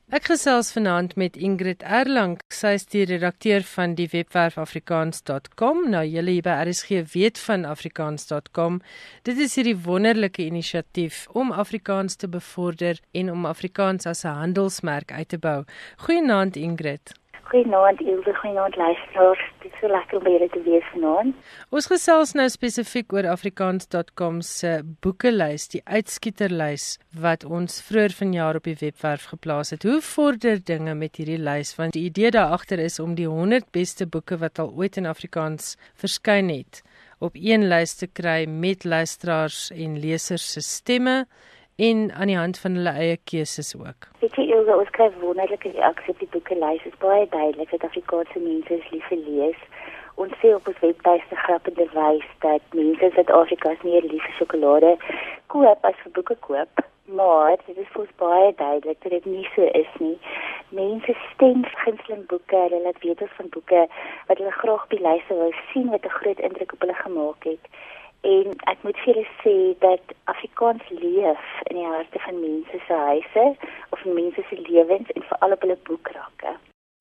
Ek gesels vanaand met Ingrid Erlang. Sy is die redakteur van die webwerf Afrikaans.com. Nou julle hier by RSG weet van Afrikaans.com. Dit is hierdie wonderlike inisiatief om Afrikaans te bevorder en om Afrikaans as 'n handelsmerk uit te bou. Goeienaand Ingrid. Goeienaand Ilse, goeienaand luisteraars. Dit is so lekker om by julle te wees vanaand. Ons gesels nou spesifiek oor Afrikaans.com se boekelys, die uitskieterlys wat ons vroeër vanjaar op die webwerf geplaas het. Hoe vorder dinge met hierdie lys? Want die idee daar agter is om die 100 beste boeke wat al ooit in Afrikaans verskyn het, op een lys te kry met luisteraars en lesers se stemme en aan die hand van hulle eie keuses ook. Weet jy Ilse, ons kry wonderlike reaksie op die boekelys. Dit is baie duidelik dat Afrikaanse mense is lief vir lees. Ons sê op ons webtuiste grappende wys dat mense in Suid-Afrika meer lief vir sjokolade koop as vir boeke koop. Maar dit is vir ons baie duidelik dat dit nie so is nie. Mense stem gunsteling boeke, hulle laat weet ons van boeke wat hulle graag op die lyste wil sien, wat 'n groot indruk op hulle gemaak het. En ek moet vir julle sê dat Afrikaans leef in die harte van mense se huise of in mense se lewens en veral op hulle boekrakke.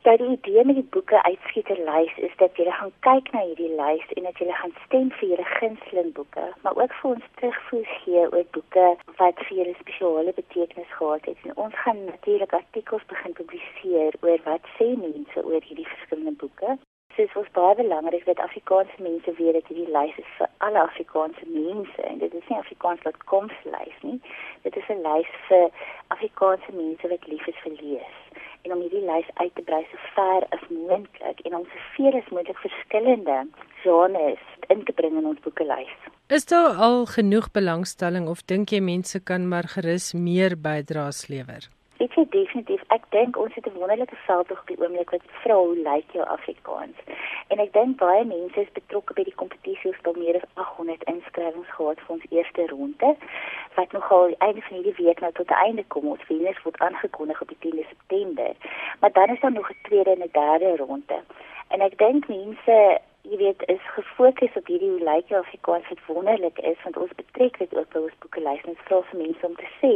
Nou die idee met die boeke uitskieterlys is dat julle gaan kyk na hierdie lys en dat julle gaan stem vir julle gunsteling boeke, maar ook vir ons terugvoer gee oor boeke wat vir julle spesiale betekenis gehad het. En ons gaan natuurlik artikels begin publiseer oor wat sê mense oor hierdie verskillende boeke. So dit is baie belangrik dat Afrikaanse mense weet dat hierdie lys is vir alle Afrikaanse mense en dit is nie Afrikaans.com se lys nie. Dit is 'n lys vir Afrikaanse mense wat lief is vir lees. En om hierdie lys uit te brei so ver as moontlik en om soveel as moontlik verskillende genres in te bring in ons boekelys. Is daar al genoeg belangstelling of dink jy mense kan maar gerus meer bydraes lewer? Weet jy, definitief. Ek dink ons het 'n wonderlike veldtog op die oomblik wat vra hoe lyk jou Afrikaans. En ek dink baie mense is betrokke by die kompetisie. Ons het meer as 800 inskrywings gehad vir ons eerste ronde, wat nogal einde van hierdie week nou tot 'n einde kom. Ons wenners word aangekondig op die 10de September. Maar dan is daar nog 'n tweede en 'n derde ronde. En ek dink mense is gefokus op hierdie hoe lyk jou Afrikaans wat wonderlik is, want ons betrek dit ook by ons boekelys en ons vra vir mense om te sê,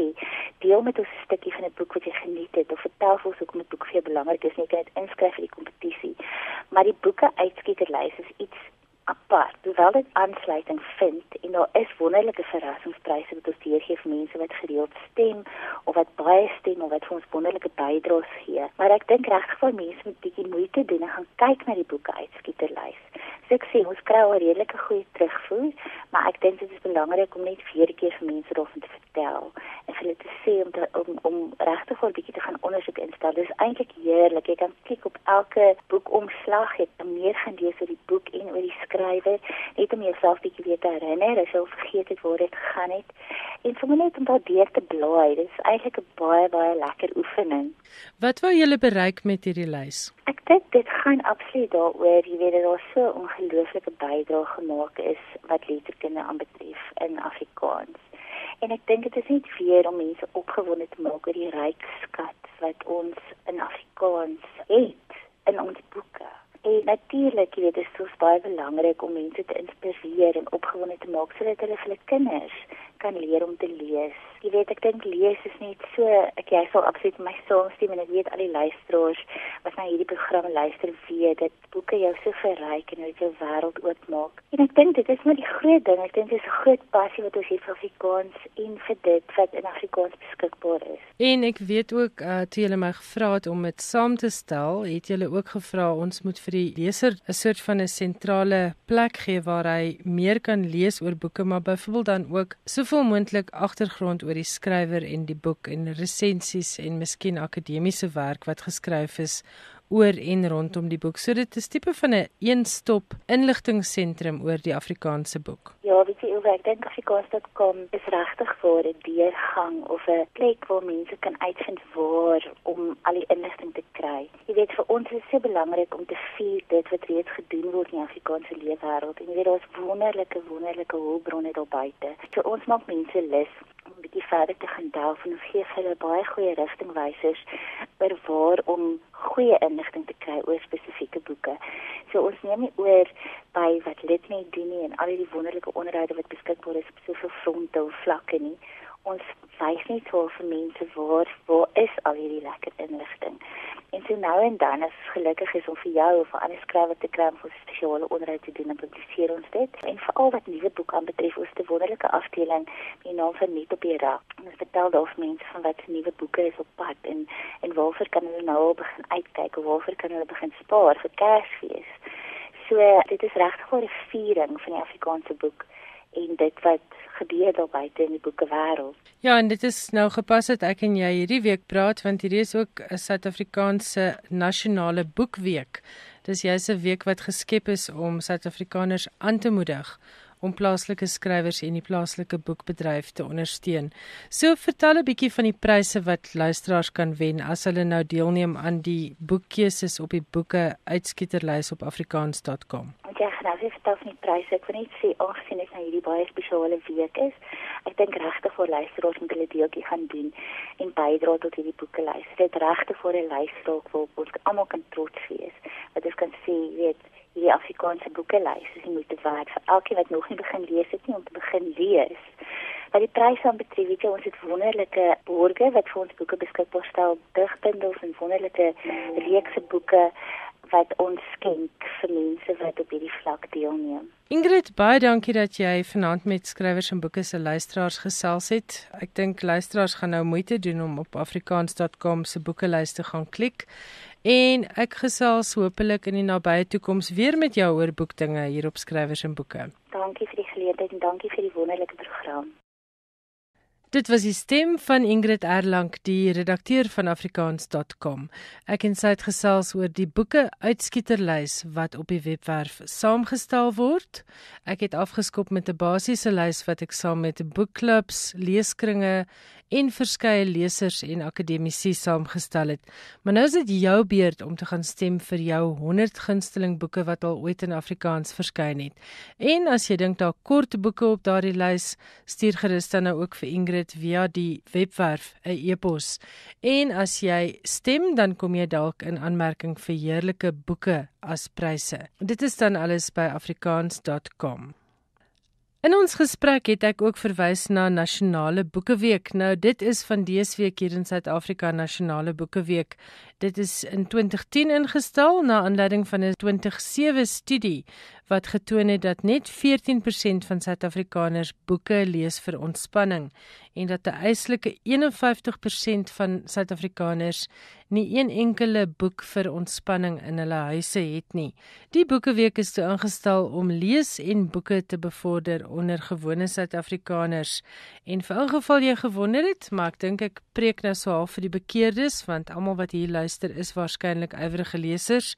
deel met ons 'n stukkie van 'n boek wat jy geniet het, of vertel vir ons hoekom 'n boek vir jou belangrik is, en jy kan dit inskryf vir die kompetisie. Maar die boeke uitskieterlys is iets apart, hoewel dit aansluiting vind, en daar is wonderlike verrassingspryse wat ons deurgee vir mense wat gereeld stem, of wat baie stem, of wat vir ons wonderlike bydraes gee. Maar ek dink regtig vir mense moet bietjie moeite doen en gaan kyk na die boeke uitskieterlys. So ek sê, ons kry al redelike goeie terugvoer, maar ek dink dit is belangrik om net weer 'n keer vir mense daarvan te vertel, en vir hulle te sê om regtig vir 'n bietjie te gaan ondersoek instel. Dit is eintlik heerlik, jy kan klik op elke boekomslag, jy kan meer gaan lees oor die boek en oor die skrywer, net om jouself bietjie weer te herinner, as jy al vergeet het waar dit gegaan het, en sommer net om daar deur te blaai. Dit is eintlik 'n baie, baie lekker oefening. Wat wou julle bereik met hierdie lys? Ek dink dit gaan absoluut daaroor, dat daar so 'n ongelooflike bydrae gemaak is wat letterkunde aanbetref in Afrikaans. En ek dink dit is net weer om mense opgewonde te maak oor die ryk skat wat ons in Afrikaans het in ons boeke. En natuurlik, dit is soos baie belangrik om mense te inspireer en opgewonde te maak sodat hulle vir hulle kinders kan leer om te lees. Ek dink lees is net so, jy sal absoluut my saamstem, en ek weet al die luisteraars wat na hierdie program luister weet dat boeke jou so verryk en dit jou wêreld oopmaak. En ek dink dit is maar die groot ding. Ek dink dit is 'n groot passie wat ons het vir Afrikaans en vir dit wat in Afrikaans beskikbaar is. En ek weet ook, toe julle my gevra het om dit saam te stel, het julle ook gevra ons moet vir die leser 'n soort van 'n sentrale plek gee waar hy meer kan lees oor boeke, maar byvoorbeeld dan ook soveel moontlik agtergrond oor die skrywer en die boek en resensies en miskien akademiese werk wat geskryf is oor en rondom die boek. So dit is tipe van 'n een-stop inligtingssentrum oor die Afrikaanse boek. Ja, weet jy, ek dink Afrikaans.com is regtig vir 'n deurgang of 'n plek waar mense kan uitvind waar om al die inligting te kry. Vir ons is dit so belangrik om te vier dit wat reeds gedoen word in die Afrikaanse leefwêreld. En daar is wonderlike hulpbronne daar buite. So ons maak mense lus om 'n bietjie verder te gaan delf en ons gee hulle baie goeie rigtingwysers oor waar om goeie inligting te kry oor spesifieke boeke. So ons neem nie oor by wat Litnet doen nie en al die wonderlike onderhoude wat beskikbaar is op soveel fronte of vlakke nie. Ons wys net so vir mense waar is al hierdie lekker inligting nou en dan, as ons gelukkig is om vir jou of vir ander skrywer te kry om vir ons spesiale onderhoud te doen, dan publiseer ons dit. En veral wat nuwe boeke aanbetref, ons het 'n wonderlike afdeling met die naam van Net op die Rak. En ons vertel daar vir mense van wat nuwe boeke is op pad en waarvoor kan hulle nou al begin uitkyk of waarvoor kan hulle begin spaar vir Kersfees. So dit is regtig 'n viering van die Afrikaanse boek en dit wat gebeur daar buite in die boekewêreld. Ja, en dit is nou gepas dat ek en jy hierdie week praat, want hierdie is ook 'n Suid-Afrikaanse nasionale boekweek. Dis juist 'n week wat geskep is om Suid-Afrikaners aan te moedig om plaaslike skrywers en die plaaslike boekbedryf te ondersteun. So vertel 'n bietjie van die pryse wat luisteraars kan wen as hulle nou deelneem aan die boekkeuses op die boeke uitskieterlys op afrikaans.com. Ja, nou weer vertel van die pryse. Ek wil net sê, aangesien dit nou hierdie baie spesiale week is, ek dink regtig vir luisteraars moet hulle deeltjie gaan doen en bydra tot hierdie boekelys. Dit regtig vir 'n lysstaak waarop ons almal kan trots wees. Dat ons kan sê, jy weet, hierdie Afrikaanse boekelys is die moeite werd vir elkeen wat nog nie begin lees het nie, om te begin lees. Wat die pryse aanbetref, weet jy, ons het wonderlike borge wat vir ons boeke beskikbaar stel, digbundels en wonderlike reekse boeke wat ons skenk vir mense wat op hierdie vlak deelneem. Ingrid, baie dankie dat jy vanaand met skrywers en boeke se luisteraars gesels het. Ek dink luisteraars gaan nou moeite doen om op afrikaans.com se boekelys te gaan klik. En ek gesels hopelik in die nabye toekoms weer met jou oor boekdinge hier op Skrywers en Boeke. Dankie vir die geleentheid en dankie vir die wonderlike program. Dit was die stem van Ingrid Erlang, die redakteur van afrikaans.com. Ek en sy het gesels oor die boeke uitskieterlys wat op die webwerf saamgestel word. Ek het afgeskop met 'n basiese lys wat ek saam met boekklubs, leeskringe en verskeie lesers en akademici saamgestel het. Maar nou is dit jou beurt om te gaan stem vir jou 100 gunsteling boeke wat al ooit in Afrikaans verskyn het. En as jy dink daar kort boeke op daardie lys, stuur gerus dan nou ook vir Ingrid via die webwerf 'n e-pos. En as jy stem, dan kom jy dalk in aanmerking vir heerlike boeke as pryse. Dit is dan alles by afrikaans.com. In ons gesprek het ek ook verwys na Nasionale Boekeweek. Nou dit is van dese week hier in Suid-Afrika Nasionale Boekeweek. Dit is in 2010 ingestel na aanleiding van 'n 2007 studie wat getoon het dat net 14% van Suid-Afrikaners boeke lees vir ontspanning en dat 'n eislike 51% van Suid-Afrikaners nie een enkele boek vir ontspanning in hulle huise het nie. Die Boekeweek is toe ingestel om lees en boeke te bevorder onder gewone Suid-Afrikaners. En vir ingeval jy gewonder het, maar ek dink ek preek nou so half vir die bekeerdes, want almal wat hier luister is waarskynlik ywerige lesers.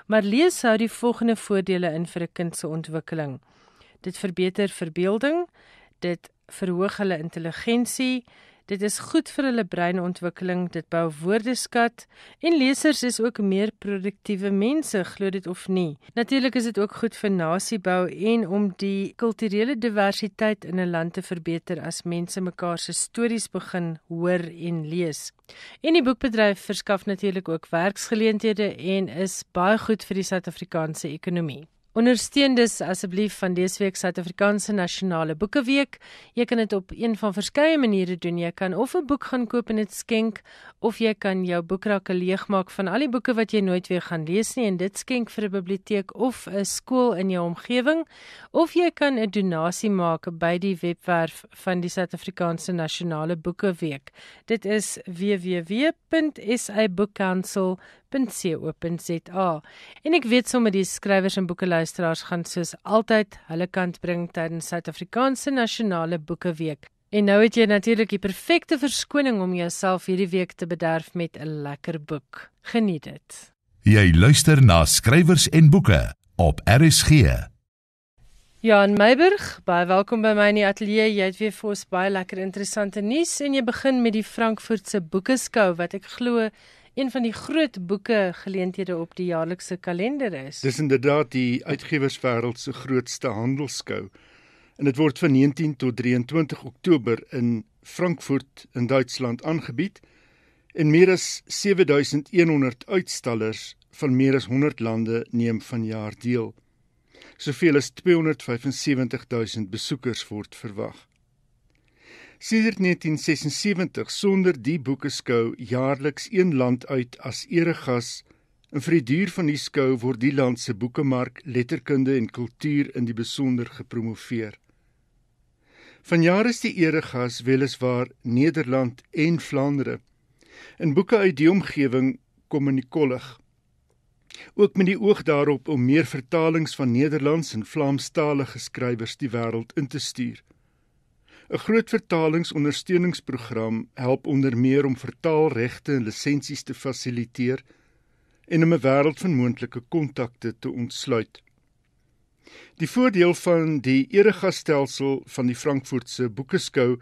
Maar lees hou die volgende voordele in vir 'n kind se ontwikkeling. Dit verbeter verbeelding, dit verhoog hulle intelligensie, dit is goed vir hulle breinontwikkeling, dit bou woordeskat en lesers is ook meer produktiewe mense, glo dit of nie. Natuurlik is dit ook goed vir nasiebou en om die kulturele diversiteit in 'n land te verbeter as mense mekaar se stories begin hoor en lees. En die boekbedryf verskaf natuurlik ook werksgeleenthede en is baie goed vir die Suid-Afrikaanse ekonomie. Ondersteun dus asseblief van dese week Suid-Afrikaanse Nasionale Boekeweek. Jy kan dit op een van verskeie maniere doen. Jy kan of 'n boek gaan koop en dit skenk, of jy kan jou boekrakke leegmaak van al die boeke wat jy nooit weer gaan lees nie en dit skenk vir 'n biblioteek of 'n skool in jou omgewing, of jy kan 'n donasie maak by die webwerf van die Suid-Afrikaanse Nasionale Boekeweek. Dit is www.sabookcouncil.co.za. En ek weet sommer die skrywers en boekeluisteraars gaan soos altyd hulle kant bring tydens Suid-Afrikaanse Nasionale Boekeweek. En nou het jy natuurlik die perfekte verskoning om jouself hierdie week te bederf met 'n lekker boek. Geniet dit. Jy luister na Skrywers en Boeke op RSG. Jan Meiburg, baie welkom by my in die ateljee. Jy het weer vir ons baie lekker interessante nuus en jy begin met die Frankfurtse boekeskou wat ek glo een van die groot boeke geleenthede op die jaarlikse kalender is. Dis inderdaad die uitgewerswêreld se grootste handelskou. En dit word van 19 tot 23 Oktober in Frankfurt in Duitsland aangebied en meer as 7100 uitstallers van meer as 100 lande neem vanjaar deel. Soveel as 275.000 besoekers word verwag. Sedert 1976 sonder die boekeskou jaarliks een land uit as eregas en vir die duur van die skou word die land se boekemark, letterkunde en kultuur in die besonder gepromoveer. Vanjaar is die eregas weliswaar Nederland en Vlaandere. In boeke uit die omgewing kom in die kollig. Ook met die oog daarop om meer vertalings van Nederlands en Vlaamstalige skrywers die wêreld in te stuur. 'n Groot vertalingsondersteuningsprogram help onder meer om vertaalregte en lisensies te fasiliteer en om 'n wêreld van moontlike kontakte te ontsluit. Die voordeel van die eregasstelsel van die Frankfurtse boekeskou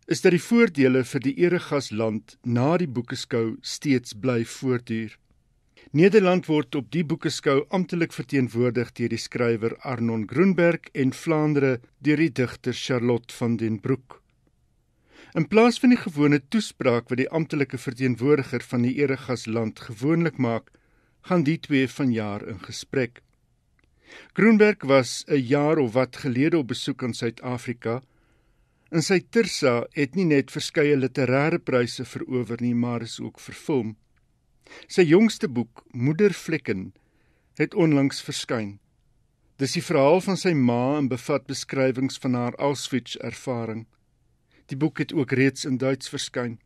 is dat die voordele vir die eregasland na die boekeskou steeds bly voortduur. Nederland word op die boekeskou amptelik verteenwoordig deur die skrywer Arnon Grunberg en Vlaandere deur die digter Charlotte van den Broek. In plaas van die gewone toespraak wat die amptelike verteenwoordiger van die eregasland gewoonlik maak, gaan die twee vanjaar in gesprek. Grunberg was 'n jaar of wat gelede op besoek aan Suid-Afrika en sy Tirsa het nie net verskeie literêre pryse verower nie, maar is ook verfilm. Sy jongste boek, Moedervlekken, het onlangs verskyn. Dis die verhaal van sy ma en bevat beskrywings van haar Auschwitz-ervaring. Die boek het ook reeds in Duits verskyn.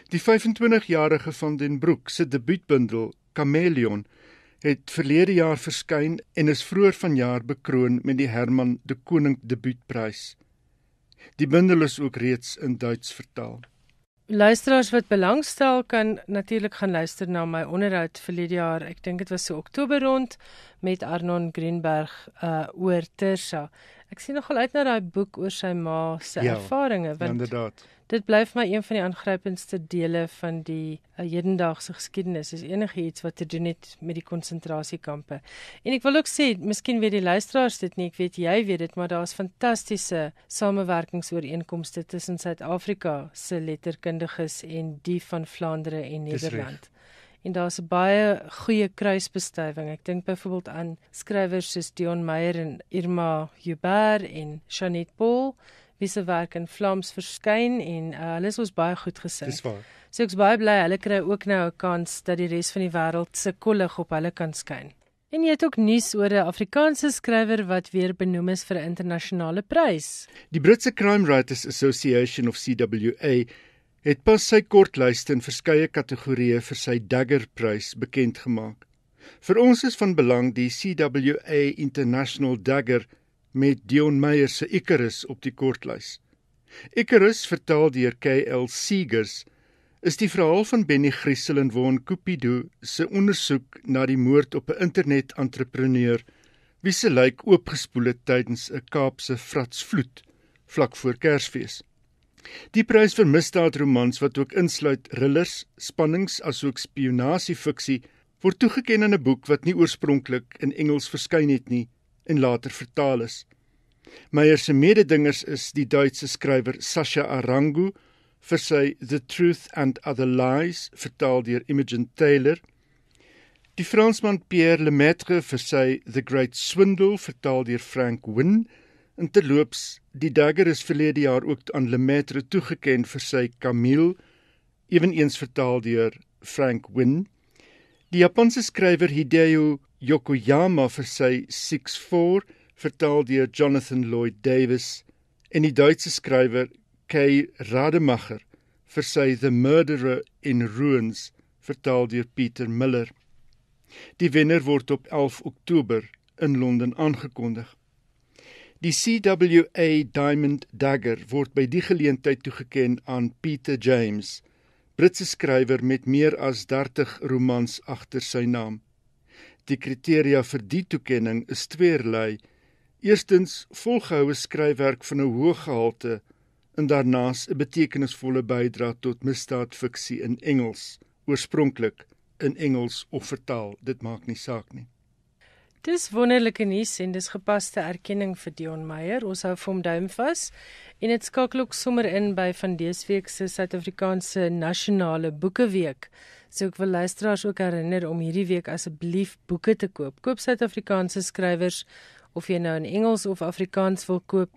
Die 25-jarige van den Broek se debuutbundel, Chameleon, het verlede jaar verskyn en is vroeër vanjaar bekroon met die Herman de Koning debuutprys. Die bundel is ook reeds in Duits vertaal. Luisteraars wat belangstel kan natuurlik gaan luister na my onderhoud verlede jaar, ek dink dit was so Oktober rond, met Arnon Grunberg oor Tirsa. Ek sien nogal uit na daai boek oor sy ma se ervarings, want inderdaad. Dit bly vir my een van die aangrypendste dele van die hedendaagse geskiedenis, is enigiets wat te doen het met die konsentrasiekampe. En ek wil ook sê, miskien weet die luisteraars dit nie, ek weet jy weet dit, maar daar is fantastiese samewerkingsooreenkomste tussen Suid-Afrika se letterkundiges en die van Vlaandere en Nederland. En daar is 'n baie goeie kruisbestuiving. Ek dink byvoorbeeld aan skrywers soos Dion Meyer en Irma Joubert en Jeanette Paul, wie se werk in Vlaams verskyn en hulle is ons baie goed gesin. Dis waar. So ek is baie bly, hulle kry ook nou 'n kans dat die res van die wêreld se kollig op hulle kan skyn. En jy het ook nuus oor 'n Afrikaanse skrywer wat weer benoem is vir 'n internasionale prys. Die Britse Crime Writers Association of CWA het pas sy kortlyste in verskeie kategorieë vir sy Dagger-prys bekend gemaak. Vir ons is van belang die CWA International Dagger met Dion Meyer se Icarus op die kortlys. Icarus, vertaal deur K.L. Seegers, is die verhaal van Benny Griesel en Von Cupido se ondersoek na die moord op 'n internet-entrepreneur wie se lijk oopgespoel het tydens 'n Kaapse vratsvloed vlak voor Kersfees. Die prys vir misdaadromans wat ook insluit thrillers, spannings asook spionasiefiksie word toegeken aan 'n boek wat nie oorspronklik in Engels verskyn het nie en later vertaal is. Meyer se mededingers is die Duitse skrywer Sascha Arangu vir sy The Truth and Other Lies, vertaal deur Imogen Taylor, die Fransman Pierre Lemaitre vir sy The Great Swindle, vertaal deur Frank Wynne, en terloops, die Dagger is verlede jaar ook aan Lemaitre toegeken vir sy Camille, eweneens vertaal deur Frank Wynne, die Japanse skrywer Hideo Yokoyama vir sy 6-4, vertaal deur Jonathan Lloyd Davis, en die Duitse skrywer K. Rademacher vir sy The Murderer in Ruins, vertaal deur Peter Miller. Die wenner word op 11 Oktober in Londen aangekondig. Die CWA Diamond Dagger word by die geleentheid toegeken aan Peter James, Britse skrywer met meer as 30 romans agter sy naam. Die kriteria vir die toekenning is tweerlei. Eerstens, volgehoue skryfwerk van 'n hoë gehalte en daarnaas 'n betekenisvolle bydrae tot misdaadfiksie in Engels, oorspronklik in Engels of vertaal, dit maak nie saak nie. Dis wonderlike nuus en dis gepaste erkenning vir Dion Meyer. Ons hou vir hom duim vas en dit skakel ook sommer in by van dese week se Suid-Afrikaanse Nasionale Boekeweek. So ek wil luisteraars ook herinner om hierdie week asseblief boeke te koop. Koop Suid-Afrikaanse skrywers, of jy nou in Engels of Afrikaans wil koop.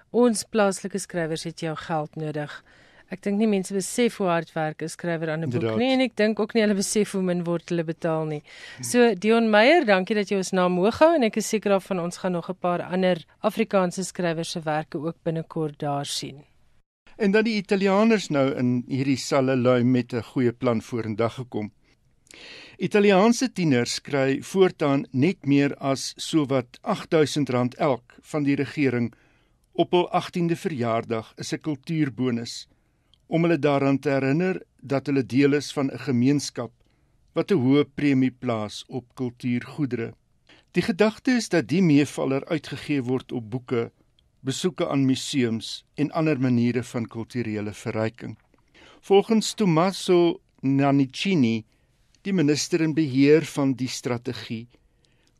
Ons plaaslike skrywers het jou geld nodig. Ek dink nie mense besef hoe hard werk 'n skrywer aan 'n boek nie, en ek dink ook nie hulle besef hoe min word hulle betaal nie. So Dion Meyer, dankie dat jy ons naam hoog hou, en ek is seker daarvan ons gaan nog 'n paar ander Afrikaanse skrywers se werke ook binnekort daar sien. En dan die Italianers nou in hierdie salle lui met 'n goeie plan vorendag gekom. Italiaanse tieners kry voortaan net meer as sowat R8.000 elk van die regering op hul 18de verjaardag is 'n kultuurbonus, om hulle daaraan te herinner dat hulle deel is van 'n gemeenskap wat 'n hoë premie plaas op kultuurgoedere. Die gedagte is dat die meevaller uitgegee word op boeke, besoeke aan museums en ander maniere van kulturele verryking. Volgens Tommaso Nannicini, die minister in beheer van die strategie,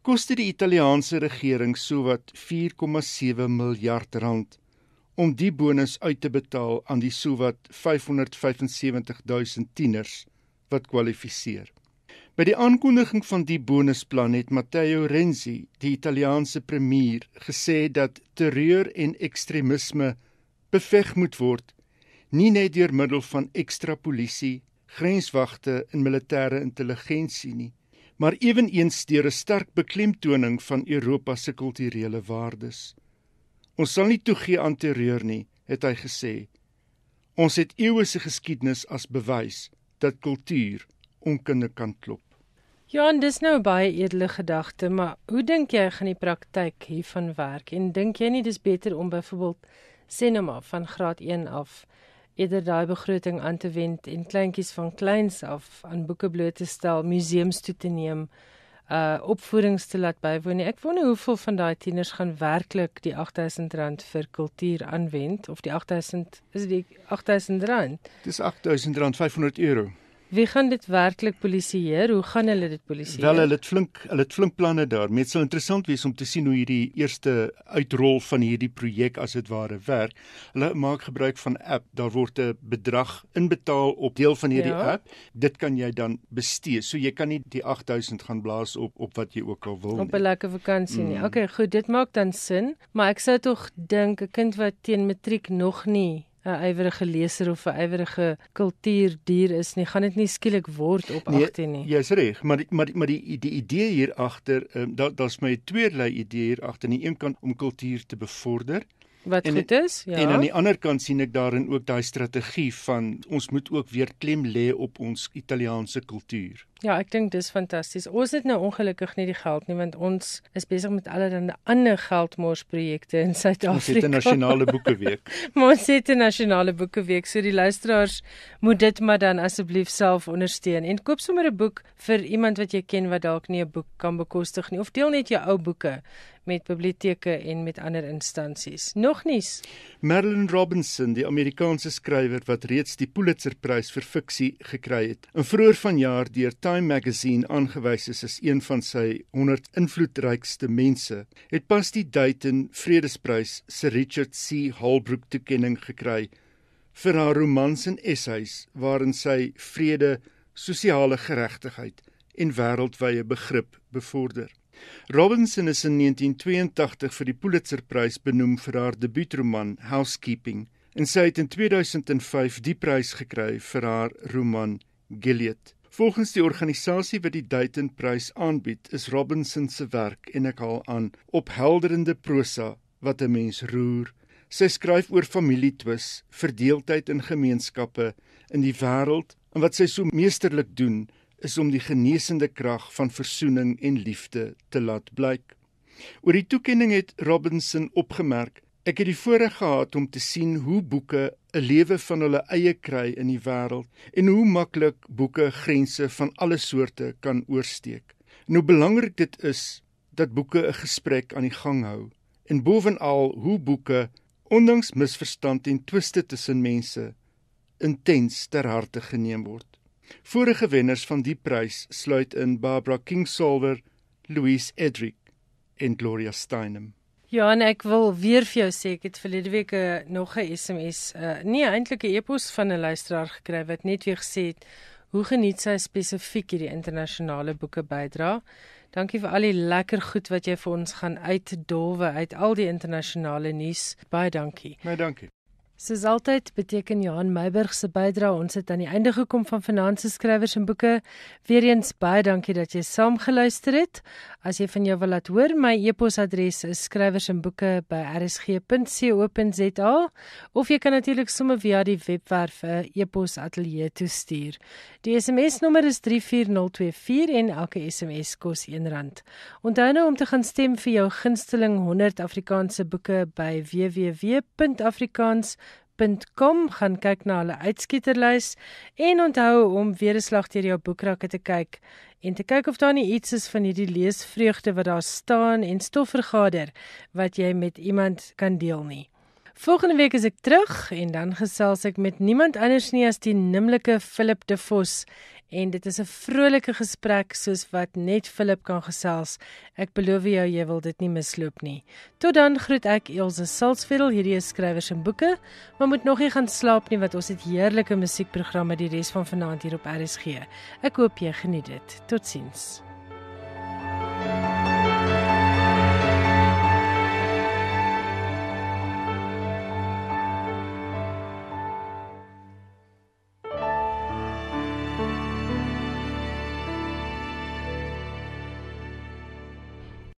koste die Italiaanse regering sowat R4,7 miljard om die bonus uit te betaal aan die sowat 575.000 tieners wat kwalifiseer. By die aankondiging van die bonusplan het Matteo Renzi, die Italiaanse premier, gesê dat terreur en ekstremisme beveg moet word, nie net deur middel van ekstra polisie, grenswagte en militêre intelligensie nie, maar eweneens deur 'n sterk beklemtoning van Europa se kulturele waardes. Ons sal nie toegee aan terreur nie, het hy gesê. Ons het eeue se geskiedenis as bewys dat kultuur onkunde kan klop. Ja, en dis nou 'n baie edele gedagte, maar hoe dink jy gaan die praktyk hiervan werk? En dink jy nie dis beter om byvoorbeeld sê nou maar van graad 1 af eerder daai begroting aan te wend en kleintjies van kleins af aan boeke bloot te stel, museums toe te neem, opvoerings te laat bywoon nie? Ek wonder hoeveel van daai tieners gaan werklik die R8.000 vir kultuur aanwend, of die 8.000, is dit die R8.000? Dis R8.000, €500. Wie gaan dit werklik polisieer? Hoe gaan hulle dit polisieer? Wel, hulle het flink planne daar. Dit sal interessant wees om te sien hoe hierdie eerste uitrol van hierdie projek as dit ware werk. Hulle maak gebruik van 'n app. Daar word 'n bedrag inbetaal op deel van hierdie app. Dit kan jy dan bestee. So jy kan nie die 8.000 gaan blaas op wat jy ook al wil. Op 'n lekker vakansie nie. Okay, goed, dit maak dan sin, maar ek sou tog dink 'n kind wat teen matriek nog nie 'n ywerige leser of 'n ywerige kultuurdier is nie, gaan dit nie skielik word op 18 nie. Jy's reg, maar die idee hier agter, daar's my 'n tweelei idee hier agter. Aan die een kant om kultuur te bevorder, wat goed is, ja. En aan die ander kant sien ek daarin ook daai strategie van ons moet ook weer klem lê op ons Italiaanse kultuur. Ja, ek dink dis fantasties. Ons het nou ongelukkig nie die geld nie, want ons is besig met allerlei ander geldmorsprojekte in Suid-Afrika. Ons het 'n nasionale boekeweek. Maar ons het 'n nasionale boekeweek, so die luisteraars moet dit maar dan asseblief self ondersteun. En koop sommer 'n boek vir iemand wat jy ken wat dalk nie 'n boek kan bekostig nie, of deel net jou ou boeke met biblioteke en met ander instansies. Nog nuus. Marilynne Robinson, die Amerikaanse skrywer wat reeds die Pulitzerprys vir fiksie gekry het, en vroeër vanjaar deur Time Magazine aangewys is as een van sy 100 invloedrykste mense, het pas die Dayton Vredesprys se Richard C. Holbrooke toekenning gekry vir haar romans en essays waarin sy vrede, sosiale geregtigheid en wêreldwye begrip bevorder. Robinson is in 1982 vir die Pulitzerprys benoem vir haar debuutroman Housekeeping, en sy het in 2005 die prys gekry vir haar roman Gilead. Volgens die organisasie wat die Dayton-prys aanbied, is Robinson se werk, en ek haal aan, ophelderende prosa wat 'n mens roer. Sy skryf oor familietwis, verdeeldheid in gemeenskappe, in die wêreld, en wat sy so meesterlik doen, is om die genesende krag van versoening en liefde te laat blyk. Oor die toekenning het Robinson opgemerk, ek het die voorreg gehad om te sien hoe boeke 'n lewe van hulle eie kry in die wêreld, en hoe maklik boeke grense van alle soorte kan oorsteek. En hoe belangrik dit is, dat boeke 'n gesprek aan die gang hou, en bovenal hoe boeke, ondanks misverstand en twiste tussen mense, intens ter harte geneem word. Vorige wenners van die prys sluit in Barbara Kingsolver, Louise Edrick en Gloria Steinem. Ja, en ek wil weer vir jou sê, ek het verlede week nog 'n SMS, nie eintlik 'n e-pos van 'n luisteraar gekry wat net weer gesê het hoe geniet sy spesifiek hierdie internasionale boeke bydra. Dankie vir al die lekker goed wat jy vir ons gaan uitdolwe uit al die internasionale nuus. Baie dankie. Baie dankie. Soos altyd beteken Johan Meiburg se bydrae ons het aan die einde gekom van Finansies Skrywers en Boeke. Weereens baie dankie dat jy saam geluister het. As jy van jou wil laat hoor, my e-posadres is skrywersenboeke@rsg.co.za of jy kan natuurlik sommer via die webwerf 'n e-pos ateljee toestuur. Die SMS-nommer is 34024 en elke SMS kos R1. Onthou nou om te gaan stem vir jou gunsteling 100 Afrikaanse boeke by www.afrikaans.com, gaan kyk na hulle uitskieterlys en onthou om weer 'n slag deur jou boekrakke te kyk en te kyk of daar nie iets is van hierdie leesvreugde wat daar staan en stof vergader wat jy met iemand kan deel nie. Volgende week is ek terug en dan gesels ek met niemand anders nie as die nimmerlike Philip de Vos. En dit is 'n vrolike gesprek soos wat net Philip kan gesels. Ek beloof jou, jy wil dit nie misloop nie. Tot dan groet ek Elsje Salzveld, hierdie is Skrywers en Boeke, maar moet nog nie gaan slaap nie want ons het heerlike musiekprogramme die res van vanaand hier op RSG. Ek hoop jy geniet dit. Totsiens.